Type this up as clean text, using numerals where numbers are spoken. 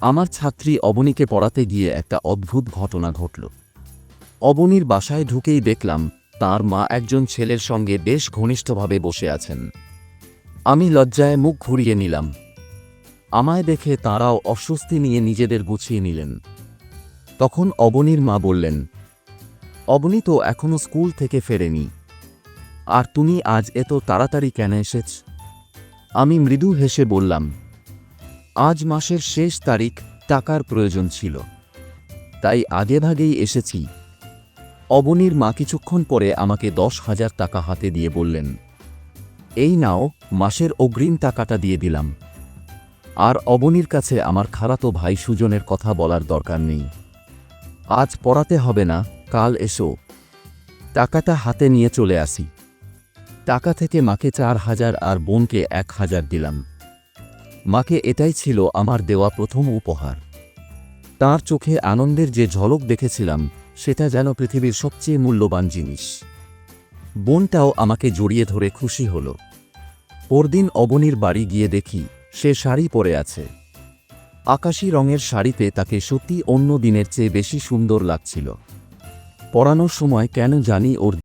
আমার ছাত্রী অবনীকে পড়াতে গিয়ে একটা অদ্ভুত ঘটনা ঘটল। অবনীর বাসায় ঢুকেই দেখলাম তার মা একজন ছেলের সঙ্গে বেশ ঘনিষ্ঠভাবে বসে আছেন। আমি লজ্জায় মুখ ঘুরিয়ে নিলাম। আমায় দেখে তাঁরাও অস্বস্তি নিয়ে নিজেদের গুছিয়ে নিলেন। তখন অবনীর মা বললেন, অবনী তো এখনো স্কুল থেকে ফেরেনি, আর তুমি আজ এত তাড়াতাড়ি কেন এসেছ? আমি মৃদু হেসে বললাম, আজ মাসের শেষ তারিখ, টাকার প্রয়োজন ছিল, তাই আগেভাগেই এসেছি। অবনীর মা কিছুক্ষণ পরে আমাকে 10,000 টাকা হাতে দিয়ে বললেন, এই নাও, মাসের অগ্রিম টাকাটা দিয়ে দিলাম। আর অবনীর কাছে আমার খালাতো ভাই সুজনের কথা বলার দরকার নেই। আজ পড়াতে হবে না, কাল এসো। টাকাটা হাতে নিয়ে চলে আসি। টাকা থেকে মাকে 4,000 আর বোনকে 1,000 দিলাম। মাকে এটাই ছিল আমার দেওয়া প্রথম উপহার। তার চোখে আনন্দের যে ঝলক দেখেছিলাম, সেটা যেন পৃথিবীর সবচেয়ে মূল্যবান জিনিস। বোনটাও আমাকে জড়িয়ে ধরে খুশি হল। পরদিন অবনীর বাড়ি গিয়ে দেখি সে শাড়ি পরে আছে। আকাশী রঙের শাড়িতে তাকে সত্যি অন্য দিনের চেয়ে বেশি সুন্দর লাগছিল। পরানোর সময় কেন জানি ওর